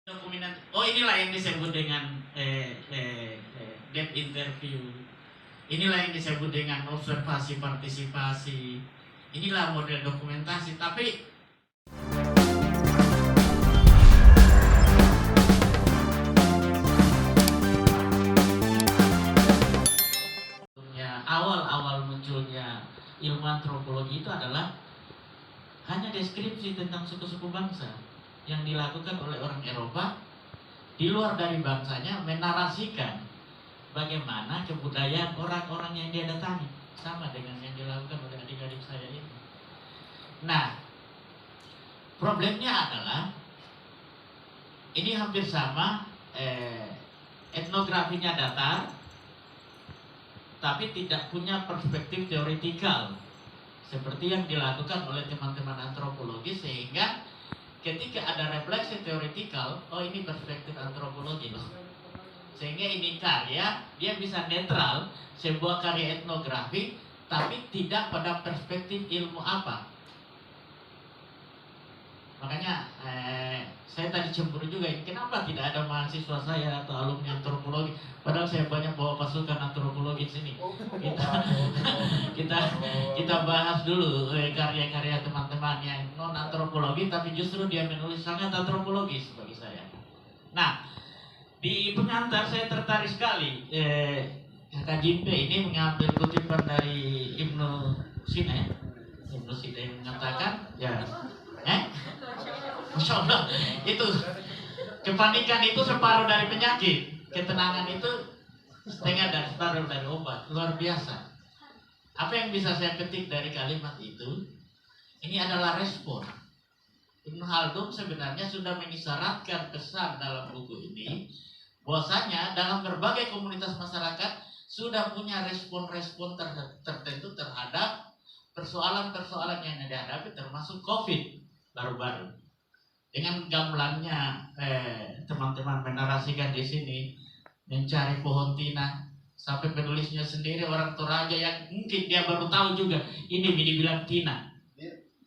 Dokumen. Oh, inilah yang disebut dengan deep interview. Inilah yang disebut dengan observasi partisipasi. Inilah model dokumentasi. Tapi awal-awal munculnya ilmu antropologi itu adalah hanya deskripsi tentang suku-suku bangsa yang dilakukan oleh orang Eropa di luar dari bangsanya, menarasikan bagaimana kebudayaan orang-orang yang dia datangi, sama dengan yang dilakukan oleh adik-adik saya ini. Nah, problemnya adalah ini hampir sama, etnografinya datar, tapi tidak punya perspektif teoritikal seperti yang dilakukan oleh teman-teman antropologi, sehingga ketika ada refleksi teoritikal, oh ini perspektif antropologi loh, sehingga ini karya dia bisa netral, sebuah karya etnografi, tapi tidak pada perspektif ilmu apa. Makanya saya tadi cemburu juga, kenapa tidak ada mahasiswa saya atau alumni antropologi, padahal saya banyak bawa pasukan antropologi sini. Kita bahas dulu karya-karya teman-teman yang non antropologi, tapi justru dia menulis sangat antropologis bagi saya. Nah, di pengantar saya tertarik sekali. Kak Jimpe ini mengambil kutipan dari Ibnu Sina, Ibnu Sina yang mengatakan, ya, Masya Allah, itu kepanikan itu separuh dari penyakit, ketenangan itu setengah dan separuh dari obat. Luar biasa. Apa yang bisa saya petik dari kalimat itu? Ini adalah respon. Ibnu Khaldun sebenarnya sudah mengisyaratkan pesan dalam buku ini, bahwasanya dalam berbagai komunitas masyarakat sudah punya respon-respon tertentu terhadap persoalan-persoalan yang dihadapi, termasuk COVID baru-baru. Dengan gamelannya teman-teman menarasikan di sini, mencari pohon tina, sampai penulisnya sendiri orang Toraja yang mungkin dia baru tahu juga ini dibilang tina.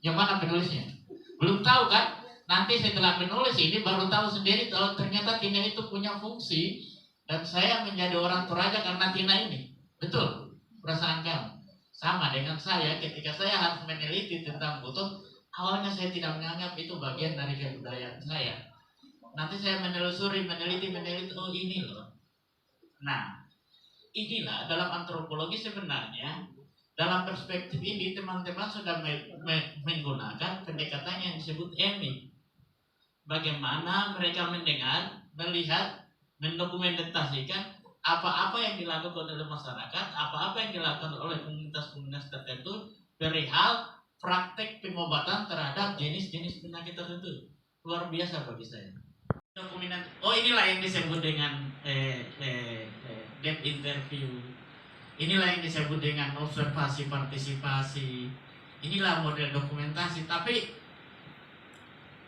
Yang mana penulisnya? Belum tahu kan? Nanti setelah menulis ini baru tahu sendiri kalau ternyata tina itu punya fungsi, dan saya menjadi orang Toraja karena tina ini. Betul perasaan kamu? Sama dengan saya ketika saya harus meneliti tentang butuh. Awalnya saya tidak menganggap itu bagian dari kebudayaan saya. Nanti saya menelusuri, meneliti, oh ini loh. Nah, inilah dalam antropologi sebenarnya, dalam perspektif ini teman-teman sudah menggunakan pendekatan yang disebut EMI. Bagaimana mereka mendengar, melihat, mendokumentasikan apa-apa yang dilakukan oleh masyarakat, apa-apa yang dilakukan oleh komunitas-komunitas tertentu perihal praktek pengobatan terhadap jenis-jenis penyakit tertentu. Luar biasa bagi saya. Oh, inilah yang disebut dengan deep interview. Inilah yang disebut dengan observasi partisipasi. Inilah model dokumentasi. Tapi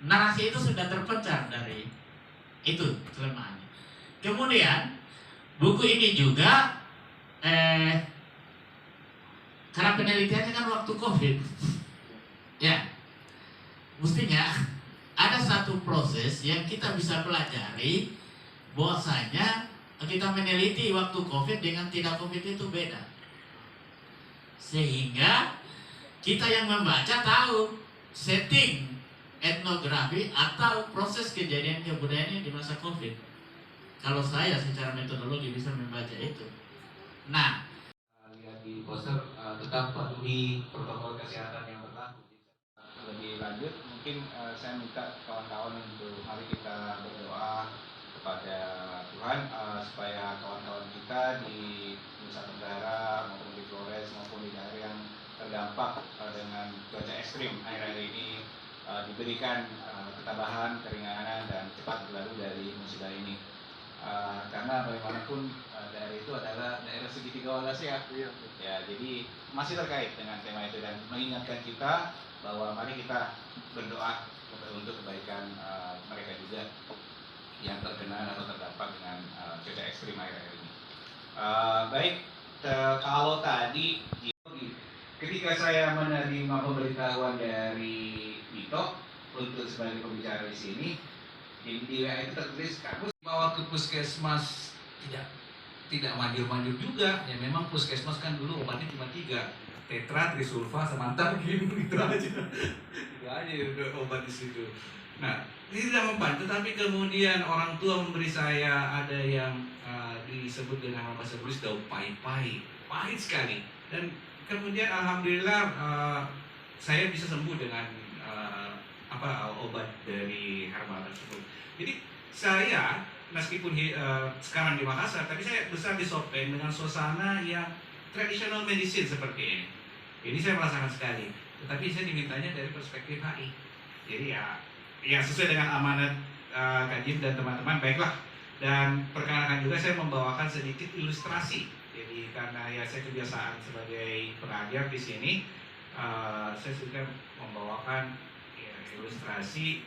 narasi itu sudah terpecah dari itu kelemahannya. Kemudian buku ini juga karena penelitiannya kan waktu COVID. Ya, mestinya ada satu proses yang kita bisa pelajari, bahwasanya kita meneliti waktu COVID dengan tidak COVID itu beda. Sehingga kita yang membaca tahu setting etnografi atau proses kejadian kebudayaannya di masa COVID. Kalau saya secara metodologi bisa membaca itu. Nah, lihat di poster tetap patuhi protokol kesehatan yang berlaku. Lebih lanjut, mungkin saya minta kawan-kawan untuk mari kita berdoa kepada Tuhan supaya kawan-kawan kita di Nusa Tenggara maupun di Flores maupun di daerah yang terdampak dengan cuaca ekstrim akhir-akhir ini diberikan ketabahan, keringanan, dan cepat berlalu dari musibah ini. Karena bagaimanapun daerah itu adalah daerah segitiga wala sehat. Ya, jadi masih terkait dengan tema itu dan mengingatkan kita bahwa mari kita berdoa untuk kebaikan mereka juga yang terkena atau terdampak dengan cuaca ekstrim akhir-akhir ini. Baik, kalau tadi ketika saya menerima pemberitahuan dari Dito untuk sebagai pembicara di sini, Di WA itu tertulis kamu bawa ke puskesmas, tidak manjur-manjur juga. Ya memang puskesmas kan dulu obatnya cuma 3, tetra, trisulfa, sama antargin, gitu aja. Itu aja udah obat di situ. Nah, ini tidak membantu, tapi kemudian orang tua memberi saya ada yang disebut dengan bahasa Inggris daun pai-pai, pahit sekali. Dan kemudian alhamdulillah saya bisa sembuh dengan obat dari herbal tersebut. Jadi saya meskipun sekarang di Makassar, tapi saya besar di Sopeng dengan suasana yang traditional medicine seperti ini. Ini saya merasakan sekali. Tetapi saya dimintanya dari perspektif HI. Jadi ya sesuai dengan amanat Kajim dan teman-teman, baiklah. Dan perkenalkan juga saya membawakan sedikit ilustrasi. Jadi karena ya saya kebiasaan sebagai pengajar di sini, saya suka membawakan ilustrasi.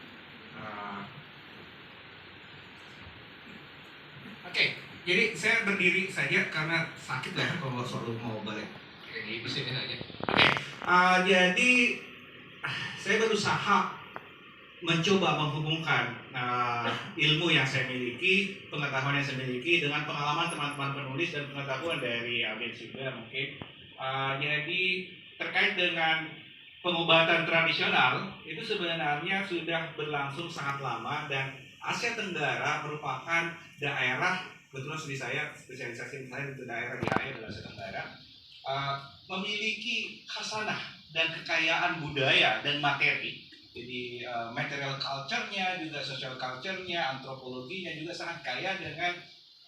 Oke, jadi saya berdiri saja karena sakit lah kalau selalu mau balik. Jadi di sini saja. Oke, jadi saya berusaha mencoba menghubungkan ilmu yang saya miliki, pengetahuan yang saya miliki dengan pengalaman teman-teman penulis dan pengetahuan dari Abed juga mungkin. Jadi terkait dengan pengobatan tradisional itu sebenarnya sudah berlangsung sangat lama, dan Asia Tenggara merupakan daerah, betul studi saya, spesialisasi saya di daerah di Asia Tenggara, memiliki khasanah dan kekayaan budaya dan materi. Jadi material culture-nya, juga social culture-nya, antropologinya juga sangat kaya dengan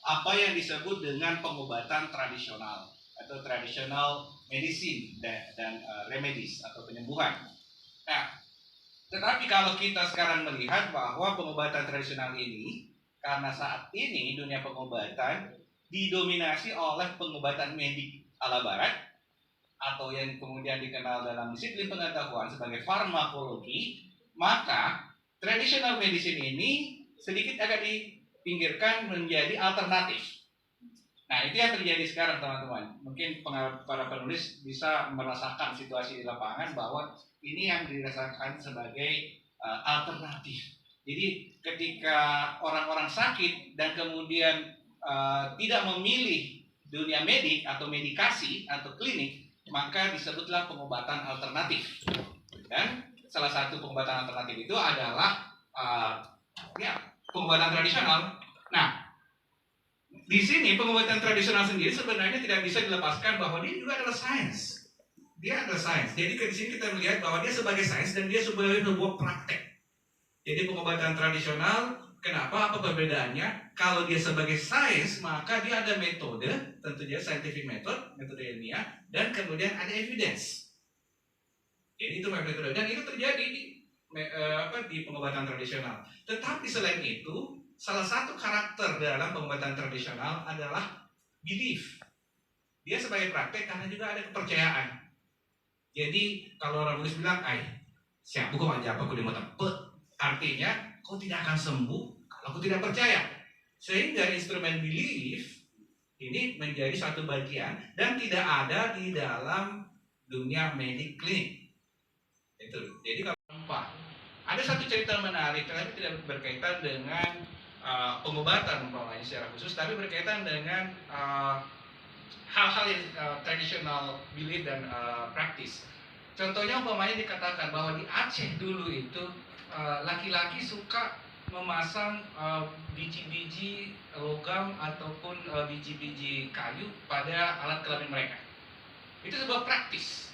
apa yang disebut dengan pengobatan tradisional atau traditional medicine dan remedies atau penyembuhan. Nah, tetapi kalau kita sekarang melihat bahwa pengobatan tradisional ini, karena saat ini dunia pengobatan didominasi oleh pengobatan medik ala barat, atau yang kemudian dikenal dalam disiplin pengetahuan sebagai farmakologi, maka traditional medicine ini sedikit agak dipinggirkan menjadi alternatif. Nah, itu yang terjadi sekarang, teman-teman. Mungkin para penulis bisa merasakan situasi di lapangan bahwa ini yang dirasakan sebagai alternatif. Jadi ketika orang-orang sakit dan kemudian tidak memilih dunia medik atau medikasi atau klinik, maka disebutlah pengobatan alternatif. Dan salah satu pengobatan alternatif itu adalah pengobatan tradisional. Nah, di sini pengobatan tradisional sendiri sebenarnya tidak bisa dilepaskan bahwa dia juga adalah sains. Dia adalah sains. Jadi di sini kita melihat bahwa dia sebagai sains dan dia sebagai sebuah praktek. Jadi pengobatan tradisional, kenapa? Apa perbedaannya? Kalau dia sebagai sains, maka dia ada metode, tentu dia scientific method, metode ilmiah, dan kemudian ada evidence. Jadi itu metode, dan itu terjadi di pengobatan tradisional. Tetapi selain itu, salah satu karakter dalam pengobatan tradisional adalah belief. Dia sebagai praktek karena juga ada kepercayaan. Jadi kalau orang Buddhis bilang, siapa kau aja apa kau di mata pe, artinya kau tidak akan sembuh kalau kau tidak percaya. Sehingga instrumen belief ini menjadi satu bagian dan tidak ada di dalam dunia medik klinik. Itu. Jadi kalau ada satu cerita menarik, tapi tidak berkaitan dengan pengobatan umpamanya secara khusus, tapi berkaitan dengan hal-hal yang tradisional belief dan praktis. Contohnya umpamanya dikatakan bahwa di Aceh dulu itu laki-laki suka memasang biji-biji logam ataupun biji-biji kayu pada alat kelamin mereka. Itu sebuah praktis.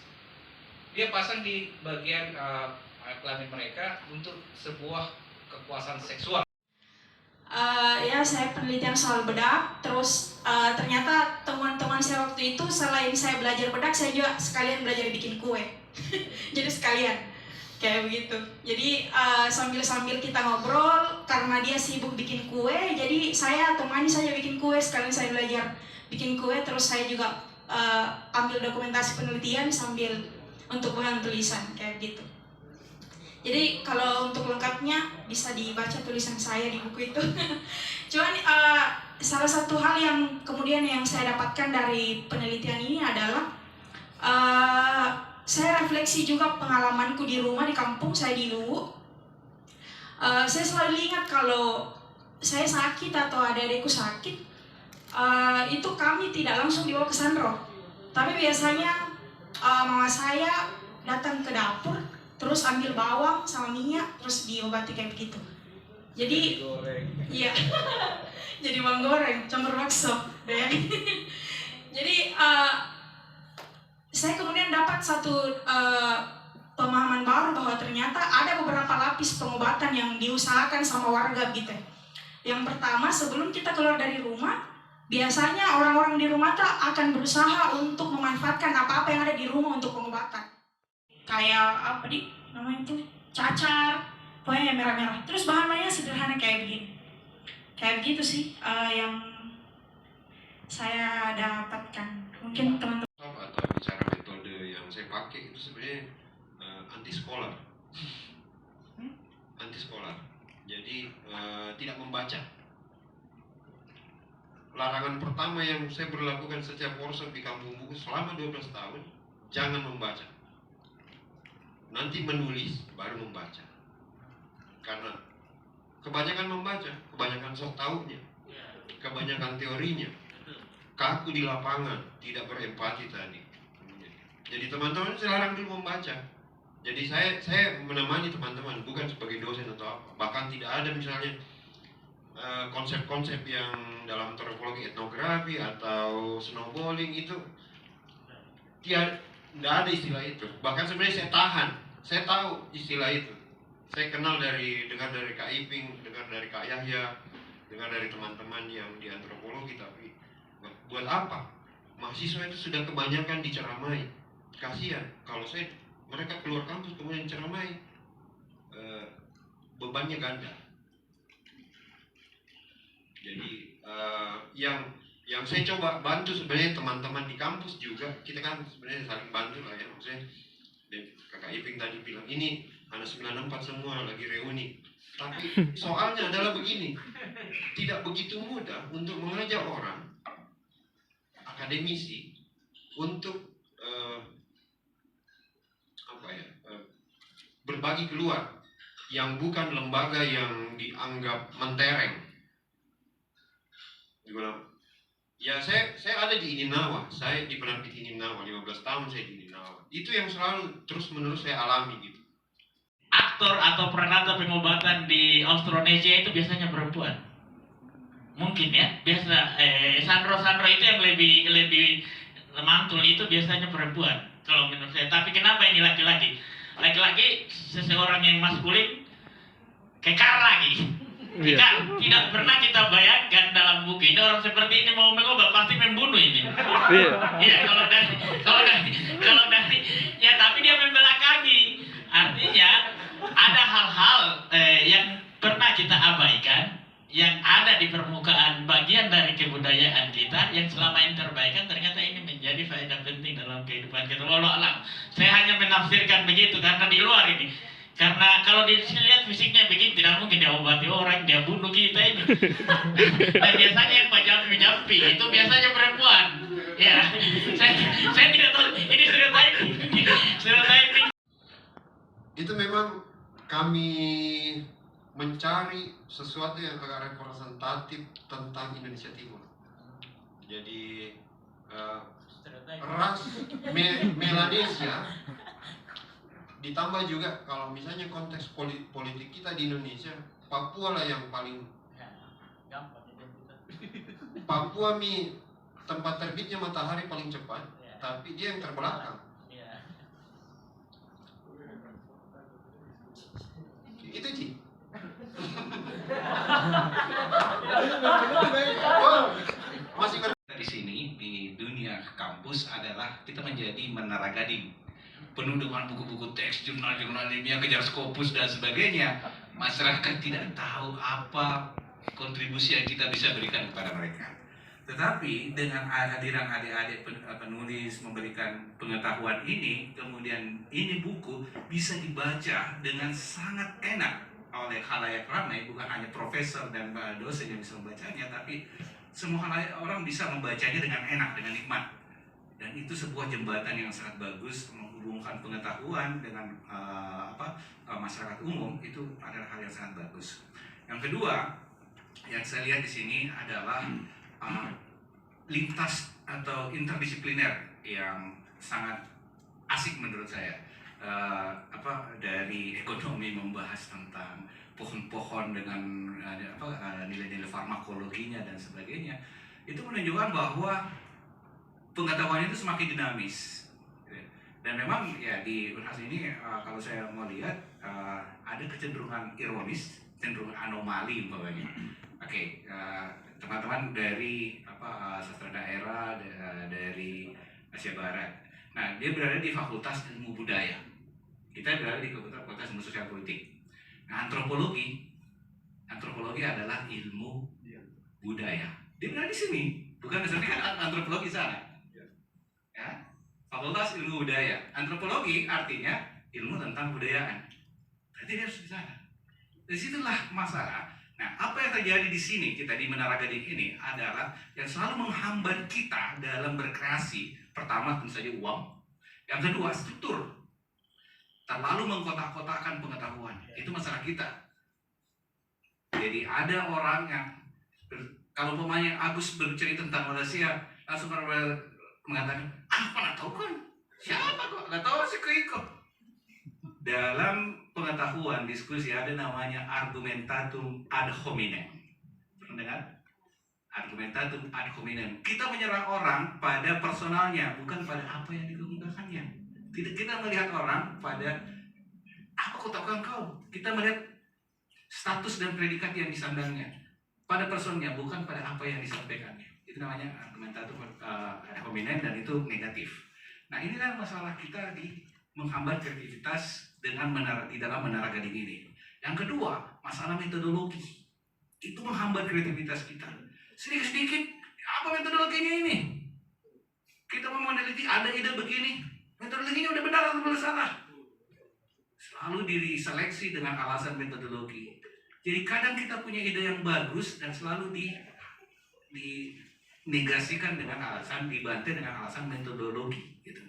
Dia pasang di bagian alat kelamin mereka untuk sebuah kepuasan seksual. Ya, saya penelitian soal bedak. Terus ternyata teman-teman saya waktu itu selain saya belajar bedak, saya juga sekalian belajar bikin kue. Jadi sekalian kayak begitu. Jadi sambil-sambil kita ngobrol, karena dia sibuk bikin kue, jadi saya temani saja bikin kue, sekalian saya belajar bikin kue. Terus saya juga ambil dokumentasi penelitian sambil untuk bahan tulisan kayak gitu. Jadi kalau untuk lengkapnya bisa dibaca tulisan saya di buku itu. Cuman salah satu hal yang kemudian yang saya dapatkan dari penelitian ini adalah saya refleksi juga pengalamanku di rumah di kampung saya di Luwu. Saya selalu ingat kalau saya sakit atau adik-adikku sakit, itu kami tidak langsung dibawa ke Sandro, tapi biasanya mama saya datang ke dapur, terus ambil bawang sama minyak, terus diobati kayak begitu. Jadi, iya, jadi bawang goreng, campur bakso, bayangin. Jadi saya kemudian dapat satu pemahaman baru bahwa ternyata ada beberapa lapis pengobatan yang diusahakan sama warga gitu. Yang pertama, sebelum kita keluar dari rumah, biasanya orang-orang di rumah akan berusaha untuk memanfaatkan apa-apa yang ada di rumah untuk pengobatan. Kayak apa namanya itu? Cacar, pokoknya yang merah-merah. Terus bahan-bahannya sederhana kayak begini. Kayak begitu sih yang saya dapatkan. Mungkin teman-teman atau bicara metode yang saya pakai itu sebenarnya anti sekolah. Jadi tidak membaca. Larangan pertama yang saya berlakukan setiap workshop di kampung buku selama 12 tahun, jangan membaca. Nanti menulis baru membaca. Karena kebanyakan membaca, kebanyakan sok taunya, kebanyakan teorinya, kaku di lapangan, tidak berempati tadi. Jadi teman-teman saya larang dulu membaca. Jadi saya menemani teman-teman, bukan sebagai dosen atau apa. Bahkan tidak ada misalnya konsep-konsep yang dalam antropologi etnografi atau snowballing itu tidak ada istilah itu. Bahkan sebenarnya saya tahan, saya tahu istilah itu. Saya kenal dengar dari Kak Iping, dengar dari Kak Yahya, dengar dari teman-teman yang di antropologi, tapi buat apa? Mahasiswa itu sudah kebanyakan diceramai. Kasihan kalau mereka keluar kampus kemudian ceramai, bebannya ganda. Jadi yang saya coba bantu sebenarnya teman-teman di kampus juga, kita kan sebenarnya saling bantu lah ya, maksudnya. Dan Kakak Iping tadi bilang ini anak 94 semua lagi reuni. Tapi soalnya adalah begini, tidak begitu mudah untuk mengajak orang akademisi untuk berbagi keluar yang bukan lembaga yang dianggap mentereng. Ya saya ada di Ininawa, saya di penerbit Ininawa 15 tahun saya di Ininawa. Itu yang selalu terus menerus saya alami gitu. Aktor atau peranata pengobatan di Austronesia itu biasanya perempuan. Mungkin ya, biasa Sandro itu yang lebih mantul itu biasanya perempuan kalau menurut saya. Tapi kenapa ini laki-laki? Laki-laki seseorang yang maskulin kekar lagi. Kekar. Tidak pernah kita bayangkan dalam buku ini orang seperti ini mau mengubah, pasti membunuh ini. Iya, kalau dari ya, tapi dia membelakangi. Artinya ada hal-hal yang pernah kita abaikan, yang ada di permukaan bagian dari kebudayaan kita, yang selama ini terbaikan, ternyata ini menjadi faedah penting dalam kehidupan kita. Walau alam, saya hanya menafsirkan begitu karena di luar ini. Karena kalau dilihat fisiknya begini, tidak mungkin dia obati orang, dia bunuh kita ini. Dan biasanya yang jampi itu biasanya perempuan. Ya, saya tidak tahu ini stereotyping. Itu memang kami mencari sesuatu yang agak representatif tentang Indonesia Timur. Jadi ras Melanesia ditambah juga kalau misalnya konteks politik kita di Indonesia, Papua lah yang paling Papua tempat terbitnya matahari paling cepat, tapi dia yang terbelakang. Itu sih. Masih di sini di dunia kampus adalah kita menjadi menara gading, penuh dengan buku-buku teks, jurnal-jurnal ilmiah, kejar Scopus dan sebagainya. Masyarakat tidak tahu apa kontribusi yang kita bisa berikan kepada mereka. Tetapi dengan hadiran adik-adik penulis memberikan pengetahuan ini, kemudian ini buku bisa dibaca dengan sangat enak oleh khalayak ramai, bukan hanya profesor dan dosen yang bisa membacanya, tapi semua orang bisa membacanya dengan enak, dengan nikmat. Dan itu sebuah jembatan yang sangat bagus menghubungkan pengetahuan dengan masyarakat umum itu adalah hal yang sangat bagus. Yang kedua yang saya lihat di sini adalah lintas atau interdisipliner yang sangat asik menurut saya. Dari ekonomi membahas tentang pohon-pohon dengan nilai-nilai farmakologinya dan sebagainya, itu menunjukkan bahwa pengetahuan itu semakin dinamis. Dan memang ya di Unhas ini kalau saya mau lihat ada kecenderungan ironis, cenderung anomali umpamanya. Oke, teman-teman dari sastra daerah dari Asia Barat. Nah, dia berada di Fakultas Ilmu Budaya. Kita berada di Fakultas Ilmu Sosial Politik. Nah, antropologi adalah ilmu budaya. Dia berada di sini, bukan misalnya antropologi sana. Ya, Fakultas Ilmu Budaya. Antropologi artinya ilmu tentang budayaan. Berarti dia harus di sana. Disitulah masalah. Nah, apa yang terjadi di sini kita di Menara Gading ini adalah yang selalu menghambat kita dalam berkreasi. Pertama tentu saja uang. Yang kedua struktur. Terlalu mengkotak-kotakan pengetahuan. Itu masalah kita. Jadi ada orang yang kalau pemainnya Agus bercerita tentang Malaysia, langsung mengatakan, mana tahu kan? Siapa kok? Nggak tahu sih kok. Dalam pengetahuan diskusi ada namanya argumentatum ad hominem. Pernah dengar? Argumentatum ad hominem. Kita menyerang orang pada personalnya, bukan pada apa yang dikemukakannya. Tidak, kita melihat orang pada apa kotakan kau. Kita melihat status dan predikat yang disandangnya pada personnya, bukan pada apa yang disampaikannya. Itu namanya argumentatum ad hominem dan itu negatif. Nah, inilah masalah kita di menghambat kreativitas dengan di dalam Menara Gading ini. Yang kedua, masalah metodologi. Itu menghambat kreativitas kita. Sedikit-sedikit, apa metodologinya ini? Kita mau meneliti, ada ide begini, metodologinya udah benar atau belum salah? Selalu diseleksi dengan alasan metodologi. Jadi kadang kita punya ide yang bagus dan selalu dinegasikan dengan alasan, dibantai dengan alasan metodologi. Gitu.